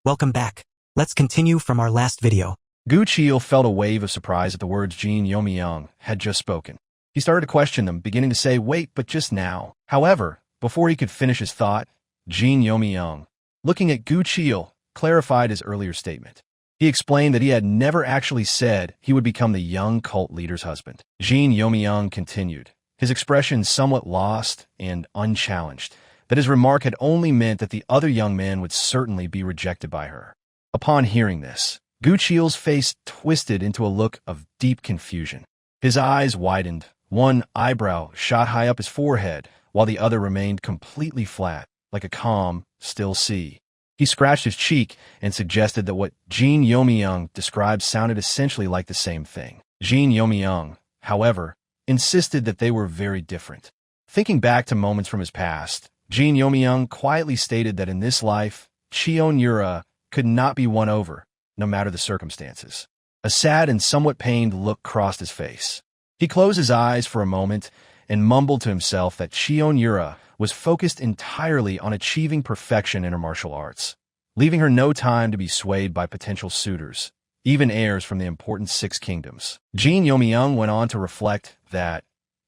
Welcome back. Let's continue from our last video. Gu Cheol felt a wave of surprise at the words Jin Yeomyung had just spoken. He started to question them, beginning to say, wait, but just now. However, before he could finish his thought, Jin Yeomyung, looking at Gu Cheol, clarified his earlier statement. He explained that he had never actually said he would become the young cult leader's husband. Jin Yeomyung continued, his expression somewhat lost and unchallenged, that his remark had only meant that the other young man would certainly be rejected by her. Upon hearing this, Gu Cheol's face twisted into a look of deep confusion. His eyes widened, one eyebrow shot high up his forehead, while the other remained completely flat, like a calm, still sea. He scratched his cheek and suggested that what Jin Yeomyung described sounded essentially like the same thing. Jin Yeomyung, however, insisted that they were very different. Thinking back to moments from his past, Jin Yeomyung quietly stated that in this life, Cheon Yura could not be won over, no matter the circumstances. A sad and somewhat pained look crossed his face. He closed his eyes for a moment and mumbled to himself that Cheon Yura was focused entirely on achieving perfection in her martial arts, leaving her no time to be swayed by potential suitors, even heirs from the important Six Kingdoms. Jin Yeomyung went on to reflect that,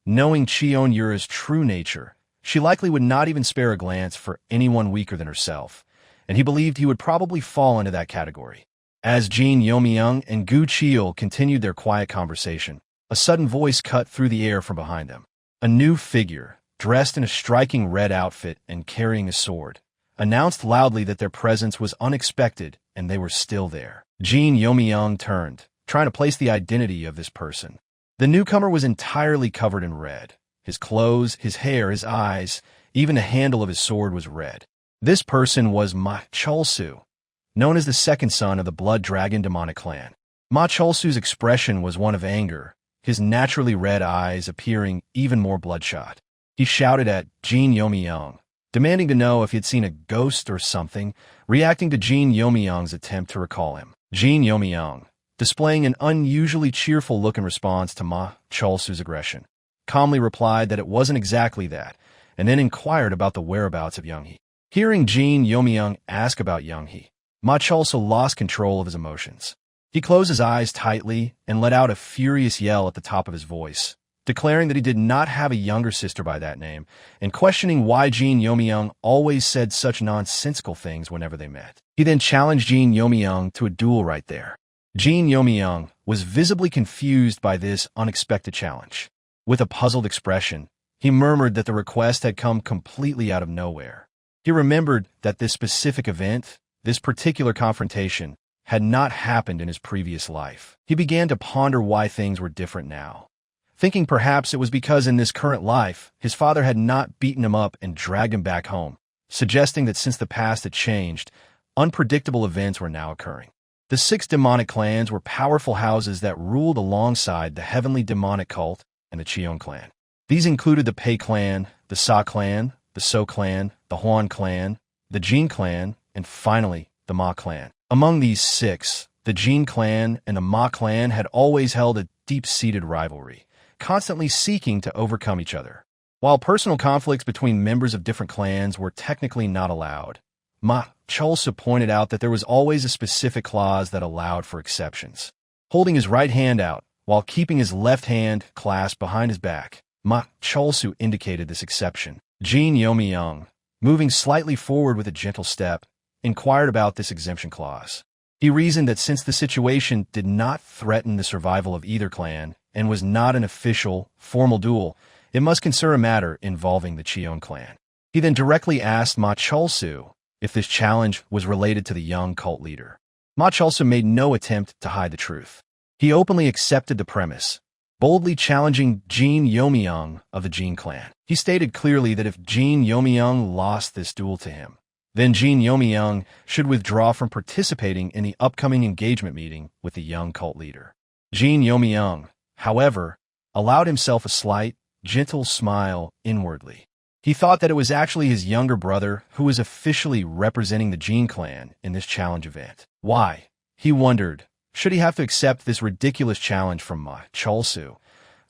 knowing Cheon Yura's true nature, she likely would not even spare a glance for anyone weaker than herself, and he believed he would probably fall into that category. As Jin Yeomyung and Gu Cheol continued their quiet conversation, a sudden voice cut through the air from behind them. A new figure, dressed in a striking red outfit and carrying a sword, announced loudly that their presence was unexpected and they were still there. Jin Yeomyung turned, trying to place the identity of this person. The newcomer was entirely covered in red. His clothes, his hair, his eyes, even the handle of his sword was red. This person was Ma Cholsu, known as the second son of the Blood Dragon demonic clan. Ma Cholsu's expression was one of anger, his naturally red eyes appearing even more bloodshot. He shouted at Jin Yeomyung, demanding to know if he had seen a ghost or something, reacting to Jin Yeomyung's attempt to recall him. Jin Yeomyung, displaying an unusually cheerful look in response to Ma Cholsu's aggression, calmly replied that it wasn't exactly that, and then inquired about the whereabouts of Younghee. Hearing Jin Yeomyung ask about Younghee, Ma Cholsu lost control of his emotions. He closed his eyes tightly and let out a furious yell at the top of his voice, declaring that he did not have a younger sister by that name, and questioning why Jin Yeomyung always said such nonsensical things whenever they met. He then challenged Jin Yeomyung to a duel right there. Jin Yeomyung was visibly confused by this unexpected challenge. With a puzzled expression, he murmured that the request had come completely out of nowhere. He remembered that this specific event, this particular confrontation, had not happened in his previous life. He began to ponder why things were different now, thinking perhaps it was because in this current life, his father had not beaten him up and dragged him back home, suggesting that since the past had changed, unpredictable events were now occurring. The six demonic clans were powerful houses that ruled alongside the heavenly demonic cult and the Cheon clan. These included the Pei clan, the Sa clan, the So clan, the Huan clan, the Jin clan, and finally, the Ma clan. Among these six, the Jin clan and the Ma clan had always held a deep-seated rivalry, constantly seeking to overcome each other. While personal conflicts between members of different clans were technically not allowed, Ma Cholsu pointed out that there was always a specific clause that allowed for exceptions. Holding his right hand out, while keeping his left hand clasped behind his back, Ma Cholsu indicated this exception. Jin Yeomyung, moving slightly forward with a gentle step, inquired about this exemption clause. He reasoned that since the situation did not threaten the survival of either clan and was not an official, formal duel, it must concern a matter involving the Cheon clan. He then directly asked Ma Cholsu if this challenge was related to the young cult leader. Ma Cholsu made no attempt to hide the truth. He openly accepted the premise, boldly challenging Jin Yeomyung of the Jin clan. He stated clearly that if Jin Yeomyung lost this duel to him, then Jin Yeomyung should withdraw from participating in the upcoming engagement meeting with the young cult leader. Jin Yeomyung, however, allowed himself a slight, gentle smile inwardly. He thought that it was actually his younger brother who was officially representing the Jin clan in this challenge event. Why? He wondered, should he have to accept this ridiculous challenge from Ma Cholsu,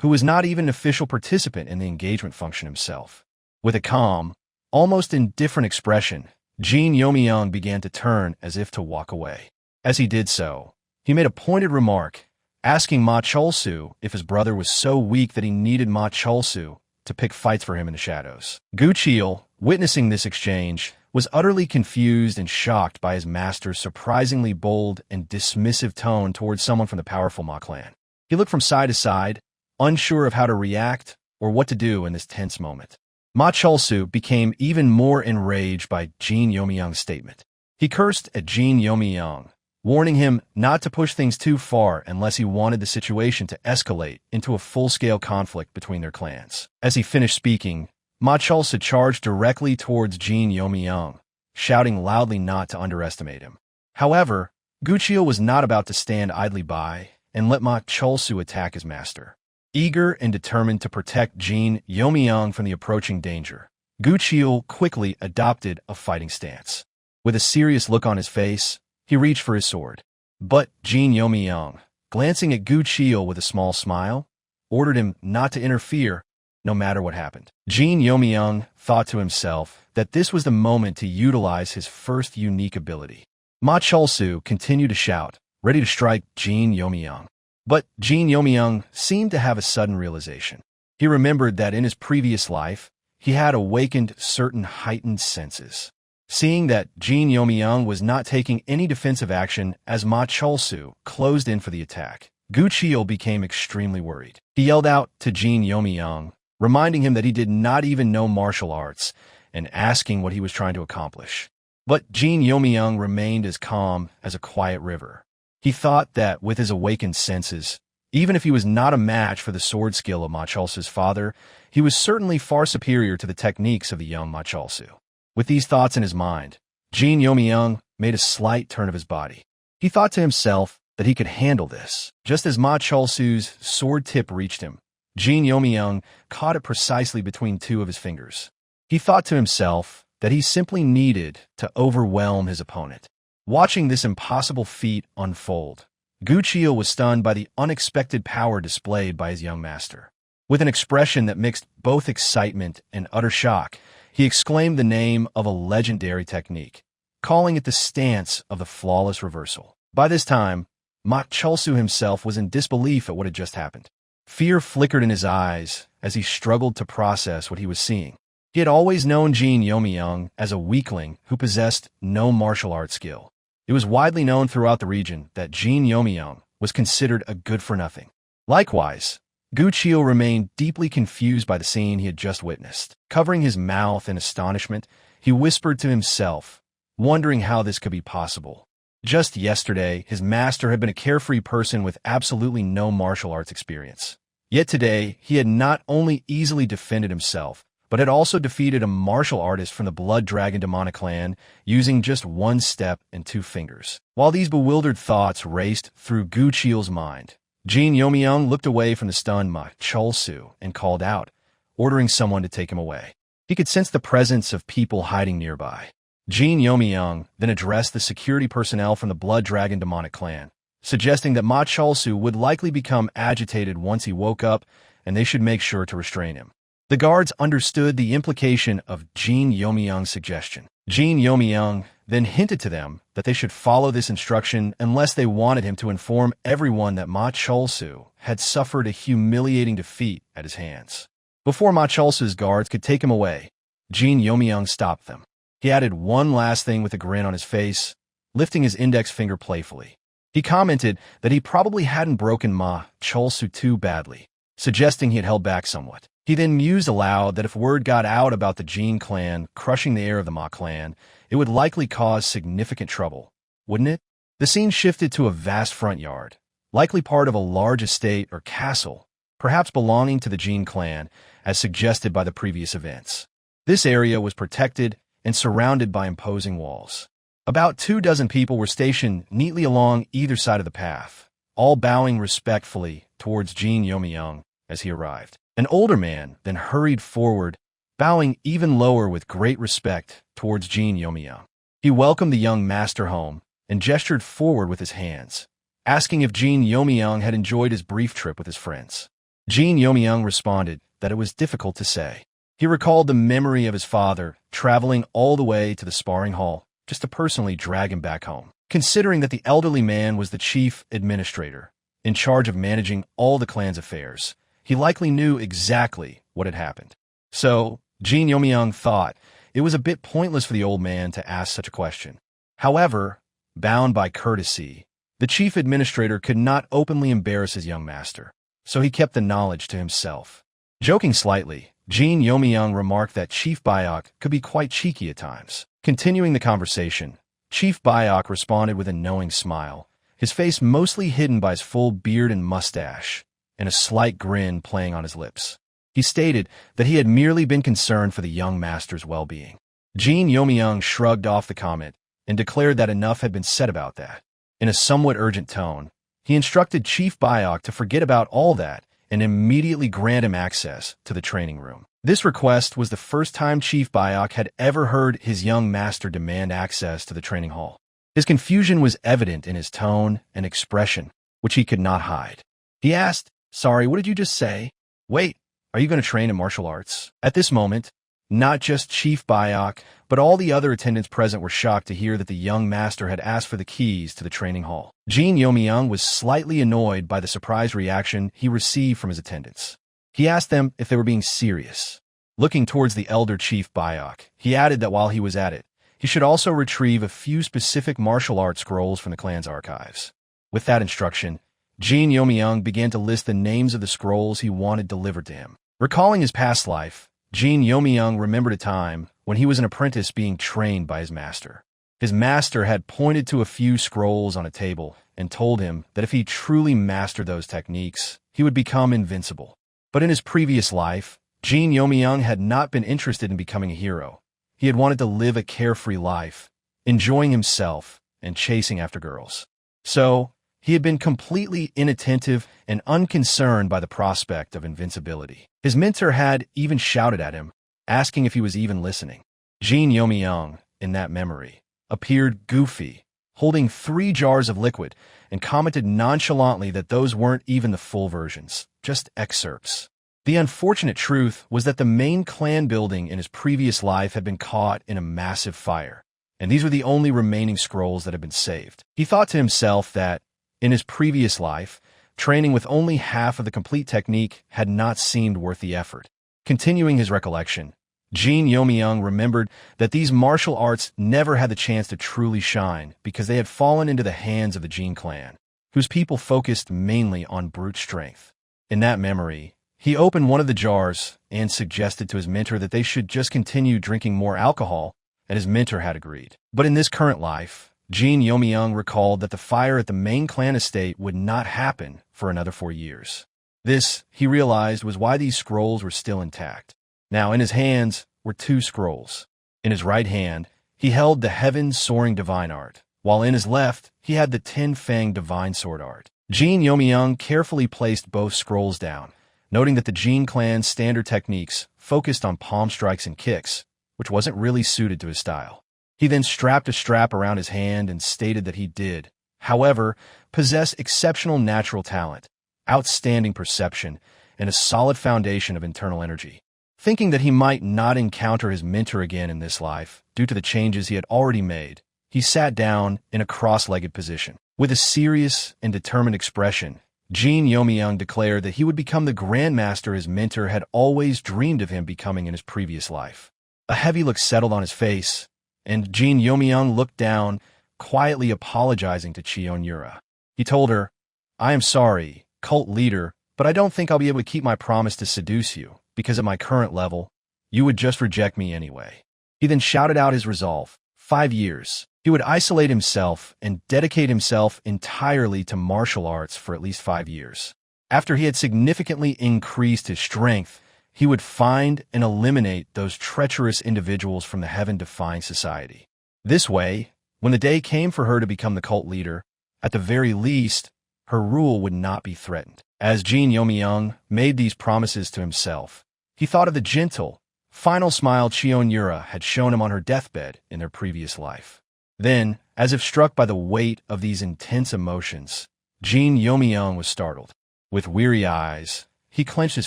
who was not even an official participant in the engagement function himself? With a calm, almost indifferent expression, Jin Yeomyung began to turn as if to walk away. As he did so, he made a pointed remark, asking Ma Chol-soo if his brother was so weak that he needed Ma Chol-soo to pick fights for him in the shadows. Gu Cheol, witnessing this exchange, was utterly confused and shocked by his master's surprisingly bold and dismissive tone towards someone from the powerful Ma clan. He looked from side to side, unsure of how to react or what to do in this tense moment. Ma Chol-soo became even more enraged by Jin Yeomyung's statement. He cursed at Jin Yeomyung, warning him not to push things too far unless he wanted the situation to escalate into a full-scale conflict between their clans. As he finished speaking, Ma Chol-soo charged directly towards Jin Yeomyung, shouting loudly not to underestimate him. However, Gu Cheol was not about to stand idly by and let Ma Chol-soo attack his master. Eager and determined to protect Jin Yeomyung from the approaching danger, Gu Cheol quickly adopted a fighting stance. With a serious look on his face, he reached for his sword. But Jin Yeomyung, glancing at Gu Cheol with a small smile, ordered him not to interfere no matter what happened. Jin Yeomyung thought to himself that this was the moment to utilize his first unique ability. Ma Chol-soo continued to shout, ready to strike Jin Yeomyung. But Jin Yeomyung seemed to have a sudden realization. He remembered that in his previous life, he had awakened certain heightened senses. Seeing that Jin Yeomyung was not taking any defensive action as Ma Chol-soo closed in for the attack, Gu Cheol became extremely worried. He yelled out to Jin Yeomyung, reminding him that he did not even know martial arts and asking what he was trying to accomplish. But Jin Yeomyung remained as calm as a quiet river. He thought that with his awakened senses, even if he was not a match for the sword skill of Ma Chol-soo's father, he was certainly far superior to the techniques of the young Ma Chol-soo. With these thoughts in his mind, Jin Yeomyung made a slight turn of his body. He thought to himself that he could handle this. Just as Ma Chol-soo's sword tip reached him, Jin Yeomyung caught it precisely between two of his fingers. He thought to himself that he simply needed to overwhelm his opponent. Watching this impossible feat unfold, Gu Cheol was stunned by the unexpected power displayed by his young master. With an expression that mixed both excitement and utter shock, he exclaimed the name of a legendary technique, calling it the stance of the flawless reversal. By this time, Ma Chol-soo himself was in disbelief at what had just happened. Fear flickered in his eyes as he struggled to process what he was seeing. He had always known Jin Yeomyung as a weakling who possessed no martial arts skill. It was widely known throughout the region that Jin Yeomyung was considered a good-for-nothing. Likewise, Gu Cheol remained deeply confused by the scene he had just witnessed. Covering his mouth in astonishment, he whispered to himself, wondering how this could be possible. Just yesterday, his master had been a carefree person with absolutely no martial arts experience. Yet today, he had not only easily defended himself, but had also defeated a martial artist from the Blood Dragon demonic clan using just one step and two fingers. While these bewildered thoughts raced through Gu Cheol's mind, Jin Yeomyung looked away from the stunned Ma Chol-soo and called out, ordering someone to take him away. He could sense the presence of people hiding nearby. Jin Yeomyung then addressed the security personnel from the Blood Dragon demonic clan, suggesting that Ma Chol-soo would likely become agitated once he woke up and they should make sure to restrain him. The guards understood the implication of Jin Yeomyung's suggestion. Jin Yeomyung then hinted to them that they should follow this instruction unless they wanted him to inform everyone that Ma Chol-soo had suffered a humiliating defeat at his hands. Before Ma Chol-soo's guards could take him away, Jin Yeomyung stopped them. He added one last thing with a grin on his face, lifting his index finger playfully. He commented that he probably hadn't broken Ma Chol-soo too badly, suggesting he had held back somewhat. He then mused aloud that if word got out about the Jin clan crushing the heir of the Ma clan, it would likely cause significant trouble, wouldn't it? The scene shifted to a vast front yard, likely part of a large estate or castle, perhaps belonging to the Jin clan, as suggested by the previous events. This area was protected and surrounded by imposing walls. About 24 people were stationed neatly along either side of the path, all bowing respectfully towards Jin Yeomyung as he arrived. An older man then hurried forward, bowing even lower with great respect towards Jin Yeomyung. He welcomed the young master home and gestured forward with his hands, asking if Jin Yeomyung had enjoyed his brief trip with his friends. Jin Yeomyung responded that it was difficult to say. He recalled the memory of his father traveling all the way to the sparring hall just to personally drag him back home. Considering that the elderly man was the chief administrator, in charge of managing all the clan's affairs, he likely knew exactly what had happened. So, Jin Yeomyung thought it was a bit pointless for the old man to ask such a question. However, bound by courtesy, the chief administrator could not openly embarrass his young master, so he kept the knowledge to himself. Joking slightly, Jin Yeomyung remarked that Chief Bayok could be quite cheeky at times. Continuing the conversation, Chief Bayok responded with a knowing smile, his face mostly hidden by his full beard and mustache, and a slight grin playing on his lips. He stated that he had merely been concerned for the young master's well-being. Jin Yeomyung shrugged off the comment and declared that enough had been said about that. In a somewhat urgent tone, he instructed Chief Bayok to forget about all that and immediately grant him access to the training room. This request was the first time Chief Bayok had ever heard his young master demand access to the training hall. His confusion was evident in his tone and expression, which he could not hide. He asked, "Sorry, what did you just say? Wait, are you going to train in martial arts?" At this moment, not just Chief Bayok, but all the other attendants present were shocked to hear that the young master had asked for the keys to the training hall. Jin Yeomyung was slightly annoyed by the surprised reaction he received from his attendants. He asked them if they were being serious. Looking towards the elder Chief Bayok, he added that while he was at it, he should also retrieve a few specific martial arts scrolls from the clan's archives. With that instruction, Jin Yeomyung began to list the names of the scrolls he wanted delivered to him. Recalling his past life, Jin Yeomyung remembered a time when he was an apprentice being trained by his master. His master had pointed to a few scrolls on a table and told him that if he truly mastered those techniques, he would become invincible. But in his previous life, Jin Yeomyung had not been interested in becoming a hero. He had wanted to live a carefree life, enjoying himself and chasing after girls. So, he had been completely inattentive and unconcerned by the prospect of invincibility. His mentor had even shouted at him, asking if he was even listening. Jin Yeomyung, in that memory, appeared goofy, holding 3 jars of liquid, and commented nonchalantly that those weren't even the full versions, just excerpts. The unfortunate truth was that the main clan building in his previous life had been caught in a massive fire, and these were the only remaining scrolls that had been saved. He thought to himself that, in his previous life, training with only half of the complete technique had not seemed worth the effort. Continuing his recollection, Jin Yeomyung remembered that these martial arts never had the chance to truly shine because they had fallen into the hands of the Jin clan, whose people focused mainly on brute strength. In that memory, he opened one of the jars and suggested to his mentor that they should just continue drinking more alcohol, and his mentor had agreed. But in this current life, Jin Yeomyung recalled that the fire at the main clan estate would not happen for another 4 years. This, he realized, was why these scrolls were still intact. Now, in his hands were 2 scrolls. In his right hand, he held the Heaven-Soaring Divine Art, while in his left, he had the Ten-Fang Divine Sword Art. Jin Yeomyung carefully placed both scrolls down, noting that the Jin clan's standard techniques focused on palm strikes and kicks, which wasn't really suited to his style. He then strapped a strap around his hand and stated that he did, however, possess exceptional natural talent, outstanding perception, and a solid foundation of internal energy. Thinking that he might not encounter his mentor again in this life due to the changes he had already made, he sat down in a cross-legged position. With a serious and determined expression, Jin Yeomyung declared that he would become the grandmaster his mentor had always dreamed of him becoming in his previous life. A heavy look settled on his face, and Jin Yeomyung looked down, quietly apologizing to Cheon Yura. He told her, "I am sorry, cult leader, but I don't think I'll be able to keep my promise to seduce you, because at my current level, you would just reject me anyway." He then shouted out his resolve. 5 years. He would isolate himself and dedicate himself entirely to martial arts for at least 5 years. After he had significantly increased his strength, he would find and eliminate those treacherous individuals from the heaven-defying society. This way, when the day came for her to become the cult leader, at the very least, her rule would not be threatened. As Jin Yeomyung made these promises to himself, he thought of the gentle, final smile Cheon Yura had shown him on her deathbed in their previous life. Then, as if struck by the weight of these intense emotions, Jin Yeomyung was startled. With weary eyes, he clenched his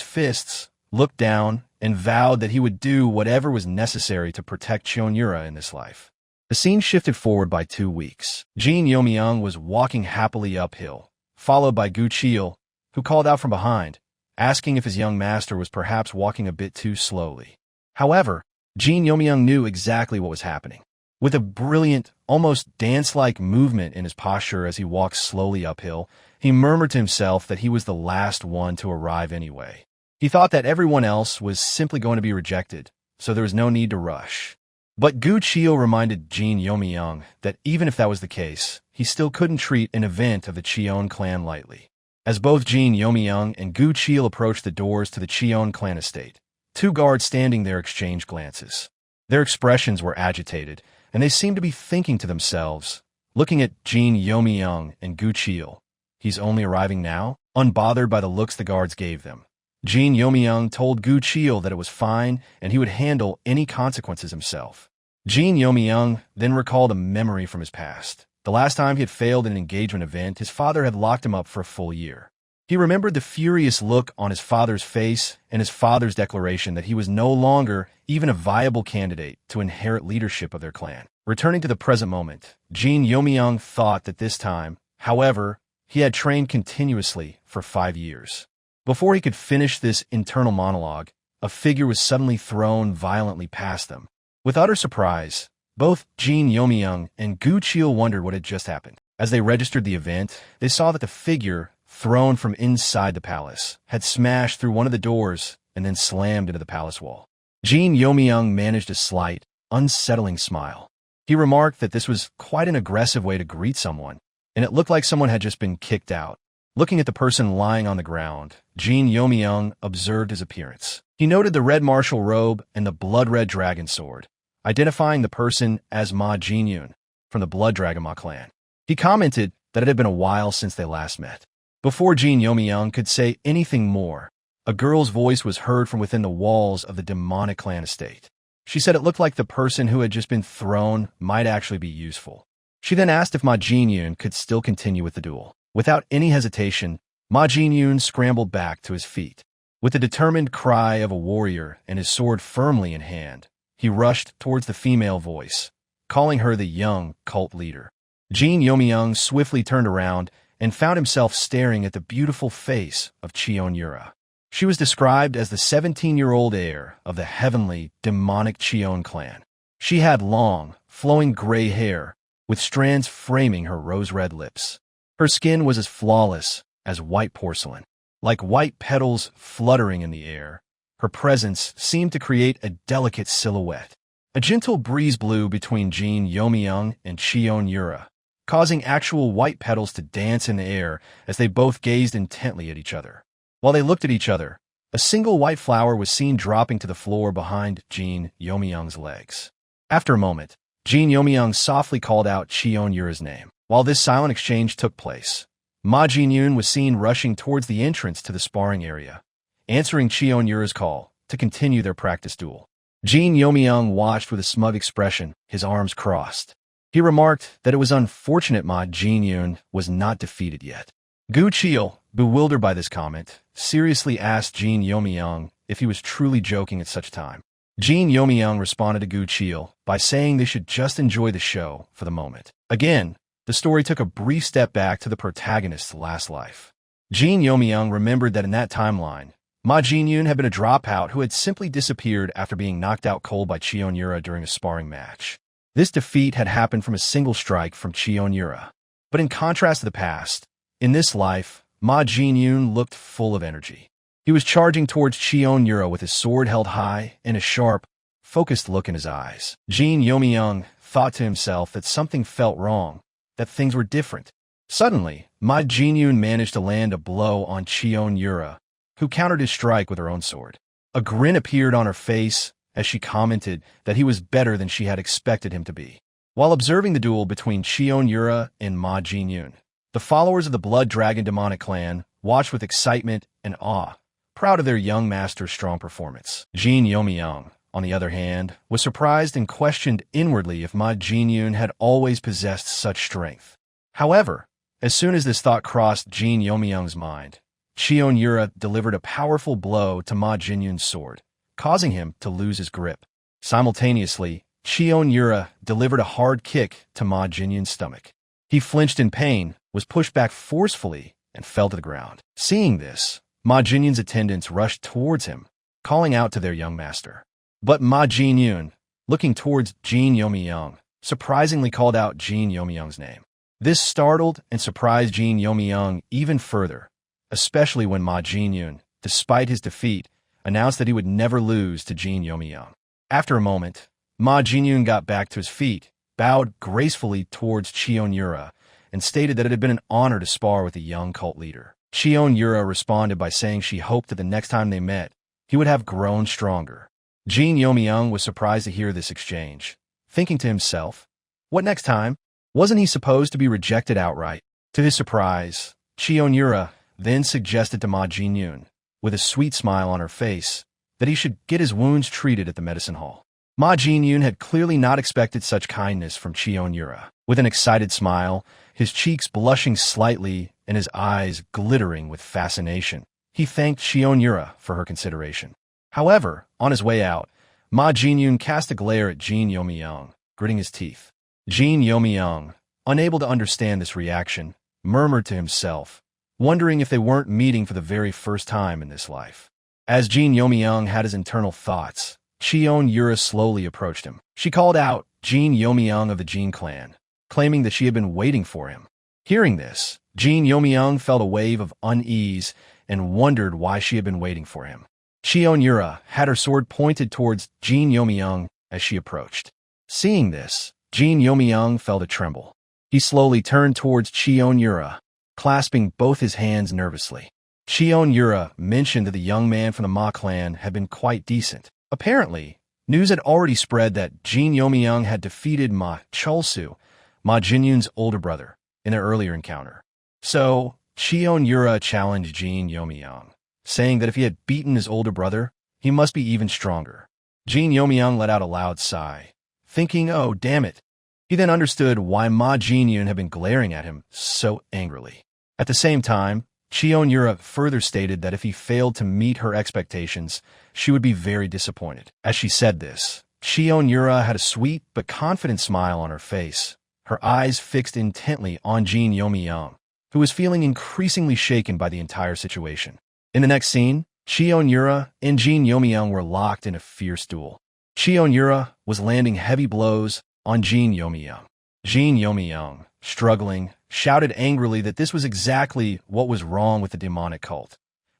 fists, looked down, and vowed that he would do whatever was necessary to protect Cheon Yura in this life. The scene shifted forward by 2 weeks. Jin Yeomyung was walking happily uphill, followed by Gu Cheol, who called out from behind, asking if his young master was perhaps walking a bit too slowly. However, Jin Yeomyung knew exactly what was happening. With a brilliant, almost dance-like movement in his posture as he walked slowly uphill, he murmured to himself that he was the last one to arrive anyway. He thought that everyone else was simply going to be rejected, so there was no need to rush. But Gu Cheol reminded Jin Yeomyung that even if that was the case, he still couldn't treat an event of the Cheon clan lightly. As both Jin Yeomyung and Gu Cheol approached the doors to the Cheon clan estate, 2 guards standing there exchanged glances. Their expressions were agitated, and they seemed to be thinking to themselves, looking at Jin Yeomyung and Gu Cheol. He's only arriving now? Unbothered by the looks the guards gave them, Jin Yeomyung told Gu Cheol that it was fine and he would handle any consequences himself. Jin Yeomyung then recalled a memory from his past. The last time he had failed in an engagement event, his father had locked him up for a full year. He remembered the furious look on his father's face and his father's declaration that he was no longer even a viable candidate to inherit leadership of their clan. Returning to the present moment, Jin Yeomyung thought that this time, however, he had trained continuously for 5 years. Before he could finish this internal monologue, a figure was suddenly thrown violently past them. With utter surprise, both Jin Yeomyung and Gu Cheol wondered what had just happened. As they registered the event, they saw that the figure, thrown from inside the palace, had smashed through one of the doors and then slammed into the palace wall. Jin Yeomyung managed a slight, unsettling smile. He remarked that this was quite an aggressive way to greet someone, and it looked like someone had just been kicked out. Looking at the person lying on the ground, Jin Yeomyung observed his appearance. He noted the red martial robe and the blood-red dragon sword, identifying the person as Ma Jinyun from the Blood Dragon Ma clan. He commented that it had been a while since they last met. Before Jin Yeomyung could say anything more, a girl's voice was heard from within the walls of the demonic clan estate. She said it looked like the person who had just been thrown might actually be useful. She then asked if Ma Jinyun could still continue with the duel. Without any hesitation, Ma Jinyun scrambled back to his feet. With the determined cry of a warrior and his sword firmly in hand, he rushed towards the female voice, calling her the young cult leader. Jin Yeomyung swiftly turned around and found himself staring at the beautiful face of Cheon Yura. She was described as the 17-year-old heir of the heavenly, demonic Cheon clan. She had long, flowing gray hair, with strands framing her rose-red lips. Her skin was as flawless as white porcelain. Like white petals fluttering in the air, her presence seemed to create a delicate silhouette. A gentle breeze blew between Jin Yeomyung and Cheon Yura, causing actual white petals to dance in the air as they both gazed intently at each other. While they looked at each other, a single white flower was seen dropping to the floor behind Jin Yeomyung's legs. After a moment, Jin Yeomyung softly called out Cheon Yura's name. While this silent exchange took place, Ma Jinyun was seen rushing towards the entrance to the sparring area, answering Cheon Yura's call to continue their practice duel. Jin Yeomyung watched with a smug expression, his arms crossed. He remarked that it was unfortunate Ma Jinyun was not defeated yet. Gu Cheol, bewildered by this comment, seriously asked Jin Yeomyung if he was truly joking at such a time. Jin Yeomyung responded to Gu Cheol by saying they should just enjoy the show for the moment. Again, the story took a brief step back to the protagonist's last life. Jin Yeomyung remembered that in that timeline, Ma Jinyun had been a dropout who had simply disappeared after being knocked out cold by Cheon Yura during a sparring match. This defeat had happened from a single strike from Cheon Yura. But in contrast to the past, in this life, Ma Jinyun looked full of energy. He was charging towards Cheon Yura with his sword held high and a sharp, focused look in his eyes. Jin Yeomyung thought to himself that something felt wrong, that things were different. Suddenly, Ma Jinyun managed to land a blow on Cheon Yura, who countered his strike with her own sword. A grin appeared on her face as she commented that he was better than she had expected him to be. While observing the duel between Cheon Yura and Ma Jinyun, the followers of the Blood Dragon demonic clan watched with excitement and awe, proud of their young master's strong performance. Jin Yeomyung, on the other hand, was surprised and questioned inwardly if Ma Jinyun had always possessed such strength. However, as soon as this thought crossed Jin Yeomyung's mind, Cheon Yura delivered a powerful blow to Ma Jinyun's sword, causing him to lose his grip. Simultaneously, Cheon Yura delivered a hard kick to Ma Jinyun's stomach. He flinched in pain, was pushed back forcefully, and fell to the ground. Seeing this, Ma Jinyun's attendants rushed towards him, calling out to their young master. But Ma Jinyun, looking towards Jin Yeomyung, surprisingly called out Jin Yeomyung's name. This startled and surprised Jin Yeomyung even further, especially when Ma Jinyun, despite his defeat, announced that he would never lose to Jin Yeomyung. After a moment, Ma Jinyun got back to his feet, bowed gracefully towards Cheon Yura, and stated that it had been an honor to spar with the young cult leader. Cheon Yura responded by saying she hoped that the next time they met, he would have grown stronger. Jin Yeomyung was surprised to hear this exchange, thinking to himself, what next time? Wasn't he supposed to be rejected outright? To his surprise, Cheon Yura then suggested to Ma Jinyun, with a sweet smile on her face, that he should get his wounds treated at the medicine hall. Ma Jinyun had clearly not expected such kindness from Cheon Yura. With an excited smile, his cheeks blushing slightly and his eyes glittering with fascination, he thanked Cheon Yura for her consideration. However, on his way out, Ma Jinyun cast a glare at Jin Yeomyung, gritting his teeth. Jin Yeomyung, unable to understand this reaction, murmured to himself, wondering if they weren't meeting for the very first time in this life. As Jin Yeomyung had his internal thoughts, Cheon Yura slowly approached him. She called out Jin Yeomyung of the Jin clan, claiming that she had been waiting for him. Hearing this, Jin Yeomyung felt a wave of unease and wondered why she had been waiting for him. Cheon Yura had her sword pointed towards Jin Yeomyung as she approached. Seeing this, Jin Yeomyung felt a tremble. He slowly turned towards Cheon Yura, clasping both his hands nervously. Cheon Yura mentioned that the young man from the Ma clan had been quite decent. Apparently, news had already spread that Jin Yeomyung had defeated Ma Chulsu, Ma Jinyun's older brother, in their earlier encounter. So, Cheon Yura challenged Jin Yeomyung, saying that if he had beaten his older brother, he must be even stronger. Jin Yeomyung let out a loud sigh, thinking, oh, damn it. He then understood why Ma Jinyun had been glaring at him so angrily. At the same time, Cheon Yura further stated that if he failed to meet her expectations, she would be very disappointed. As she said this, Cheon Yura had a sweet but confident smile on her face, her eyes fixed intently on Jin Yeomyung, who was feeling increasingly shaken by the entire situation. In the next scene, Cheon Yura and Jin Yeomyung were locked in a fierce duel. Cheon Yura was landing heavy blows on Jin Yeomyung. Jin Yeomyung, struggling, shouted angrily that this was exactly what was wrong with the demonic cult.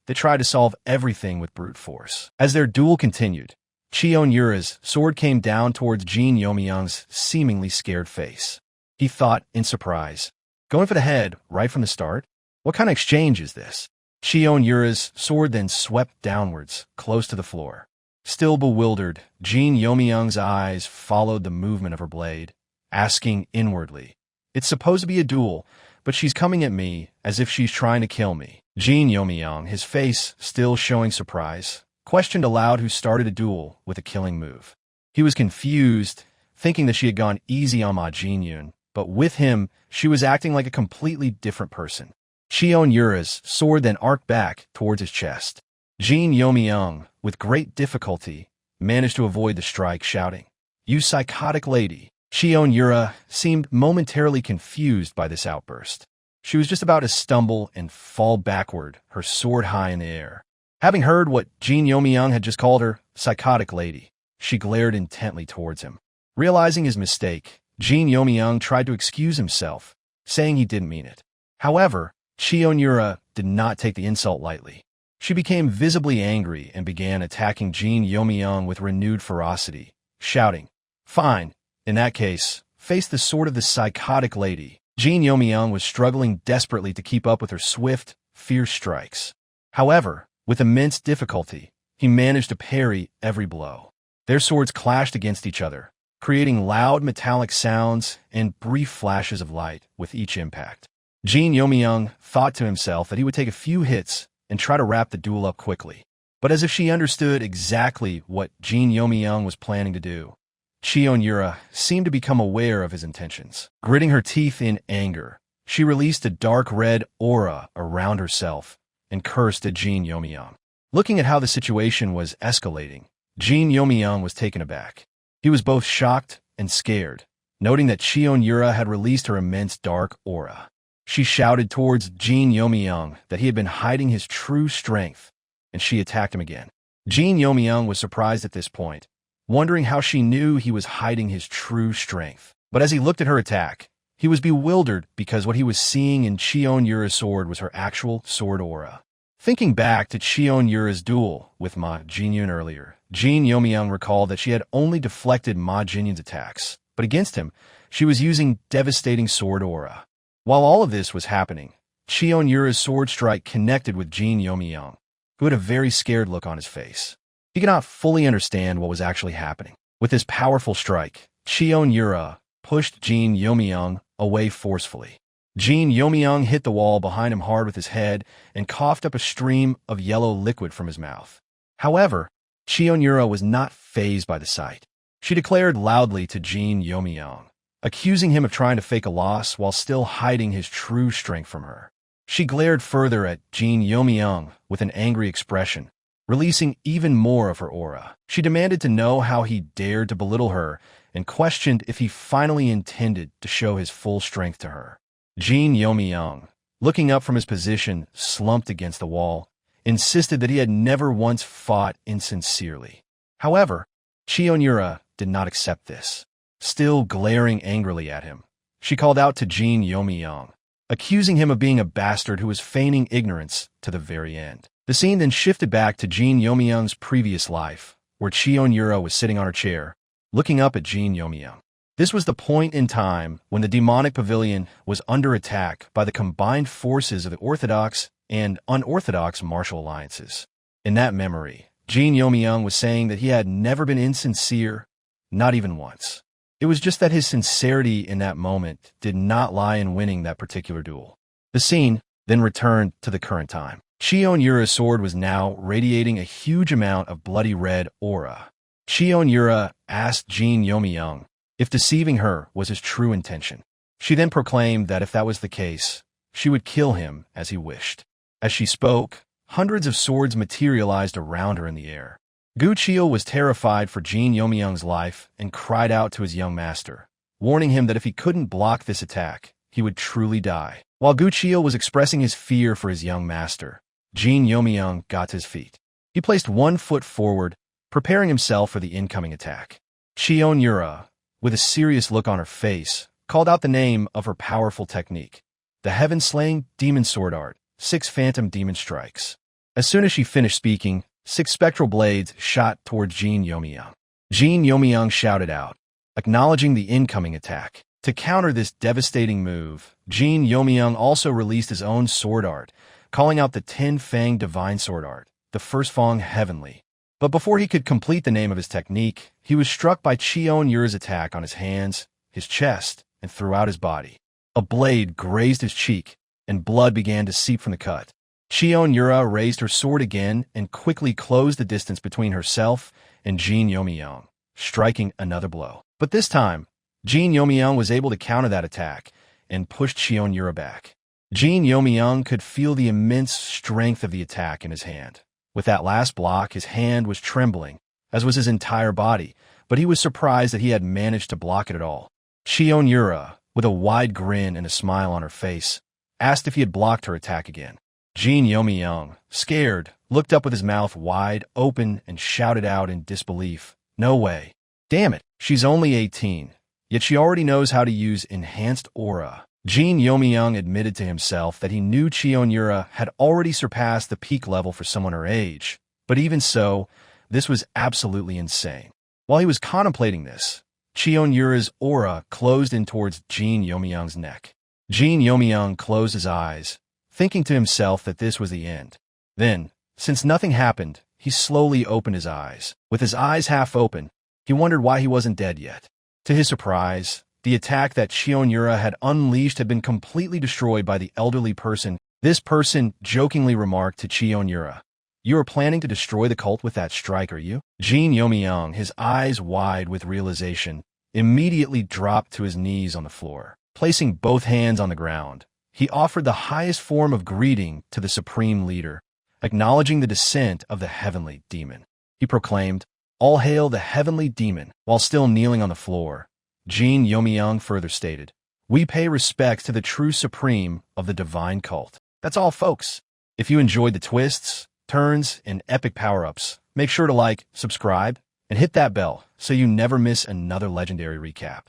They tried to solve everything with brute force. As their duel continued, Cheon Yura's sword came down towards Jin Yeomyung's seemingly scared face. He thought in surprise, going for the head right from the start? What kind of exchange is this? Cheon Yura's sword then swept downwards, close to the floor. Still bewildered, Jin Yeomyung's eyes followed the movement of her blade, asking inwardly, it's supposed to be a duel, but she's coming at me as if she's trying to kill me. Jin Yeomyung, his face still showing surprise, questioned aloud who started a duel with a killing move. He was confused, thinking that she had gone easy on Ma Jinyun, but with him, she was acting like a completely different person. Cheon Yura's sword then arced back towards his chest. Jin Yeomyung, with great difficulty, managed to avoid the strike, shouting, "You psychotic lady!" Cheon Yura seemed momentarily confused by this outburst. She was just about to stumble and fall backward, her sword high in the air. Having heard what Jin Yeomyung had just called her, psychotic lady, she glared intently towards him. Realizing his mistake, Jin Yeomyung tried to excuse himself, saying he didn't mean it. However, Cheon Yura did not take the insult lightly. She became visibly angry and began attacking Jin Yeomyung with renewed ferocity, shouting, "Fine. In that case, face the sword of the psychotic lady." Jin Yeomyung was struggling desperately to keep up with her swift, fierce strikes. However, with immense difficulty, he managed to parry every blow. Their swords clashed against each other, creating loud metallic sounds and brief flashes of light with each impact. Jin Yeomyung thought to himself that he would take a few hits and try to wrap the duel up quickly. But as if she understood exactly what Jin Yeomyung was planning to do, Cheon Yura seemed to become aware of his intentions. Gritting her teeth in anger, she released a dark red aura around herself and cursed at Jin Yeomyung. Looking at how the situation was escalating, Jin Yeomyung was taken aback. He was both shocked and scared, noting that Cheon Yura had released her immense dark aura. She shouted towards Jin Yeomyung that he had been hiding his true strength, and she attacked him again. Jin Yeomyung was surprised at this point, wondering how she knew he was hiding his true strength. But as he looked at her attack, he was bewildered because what he was seeing in Cheon Yura's sword was her actual sword aura. Thinking back to Cheon Yura's duel with Ma Jinyun earlier, Jin Yeomyung recalled that she had only deflected Ma Jinyun's attacks, but against him, she was using devastating sword aura. While all of this was happening, Cheon Yura's sword strike connected with Jin Yeomyung, who had a very scared look on his face. He could not fully understand what was actually happening. With his powerful strike, Cheon Yura pushed Jin Yeomyung away forcefully. Jin Yeomyung hit the wall behind him hard with his head and coughed up a stream of yellow liquid from his mouth. However, Cheon Yura was not fazed by the sight. She declared loudly to Jin Yeomyung, accusing him of trying to fake a loss while still hiding his true strength from her. She glared further at Jin Yeomyung with an angry expression, releasing even more of her aura. She demanded to know how he dared to belittle her and questioned if he finally intended to show his full strength to her. Jin Yeomyung, looking up from his position slumped against the wall, insisted that he had never once fought insincerely. However, Cheon Yura did not accept this. Still glaring angrily at him, she called out to Jin Yeomyung, accusing him of being a bastard who was feigning ignorance to the very end. The scene then shifted back to Jin Yeomyung's previous life, where Cheon Yura was sitting on her chair, looking up at Jin Yeomyung. This was the point in time when the demonic pavilion was under attack by the combined forces of the orthodox and unorthodox martial alliances. In that memory, Jin Yeomyung was saying that he had never been insincere, not even once. It was just that his sincerity in that moment did not lie in winning that particular duel. The scene then returned to the current time. Cheon Yura's sword was now radiating a huge amount of bloody red aura. Cheon Yura asked Jin Yeomyung if deceiving her was his true intention. She then proclaimed that if that was the case, she would kill him as he wished. As she spoke, hundreds of swords materialized around her in the air. Gu Chil was terrified for Jin Yeomyung's life and cried out to his young master, warning him that if he couldn't block this attack, he would truly die. While Gu Chil was expressing his fear for his young master, Jin Yeomyung got to his feet. He placed one foot forward, preparing himself for the incoming attack. Cheon Yura, with a serious look on her face, called out the name of her powerful technique, the Heaven-Slaying Demon Sword Art, 6 Phantom Demon Strikes. As soon as she finished speaking, 6 spectral blades shot towards Jin Yeomyung. Jin Yeomyung shouted out, acknowledging the incoming attack. To counter this devastating move, Jin Yeomyung also released his own sword art, calling out the 10-Fang Divine Sword Art, the First Fang Heavenly. But before he could complete the name of his technique, he was struck by Cheon Yura's attack on his hands, his chest, and throughout his body. A blade grazed his cheek, and blood began to seep from the cut. Cheon Yura raised her sword again and quickly closed the distance between herself and Jin Yeomyung, striking another blow. But this time, Jin Yeomyung was able to counter that attack and pushed Cheon Yura back. Jin Yeomyung could feel the immense strength of the attack in his hand. With that last block, his hand was trembling, as was his entire body, but he was surprised that he had managed to block it at all. Cheon Yura, with a wide grin and a smile on her face, asked if he had blocked her attack again. Jin Yeomyung, scared, looked up with his mouth wide open and shouted out in disbelief, "No way. Damn it, she's only 18, yet she already knows how to use enhanced aura." Jin Yeomyung admitted to himself that he knew Cheon Yura had already surpassed the peak level for someone her age, but even so, this was absolutely insane. While he was contemplating this, Cheon Yura's aura closed in towards Jin Yeomyung's neck. Jin Yeomyung closed his eyes, thinking to himself that this was the end. Then, since nothing happened, he slowly opened his eyes. With his eyes half open, he wondered why he wasn't dead yet. To his surprise, the attack that Cheon Yura had unleashed had been completely destroyed by the elderly person. This person jokingly remarked to Cheon Yura, "You are planning to destroy the cult with that strike, are you?" Jin Yeomyung, his eyes wide with realization, immediately dropped to his knees on the floor. Placing both hands on the ground, he offered the highest form of greeting to the Supreme Leader, acknowledging the descent of the heavenly demon. He proclaimed, "All hail the heavenly demon," while still kneeling on the floor. Jin Yeomyung further stated, "We pay respects to the true supreme of the divine cult." That's all, folks. If you enjoyed the twists, turns, and epic power-ups, make sure to like, subscribe, and hit that bell so you never miss another legendary recap.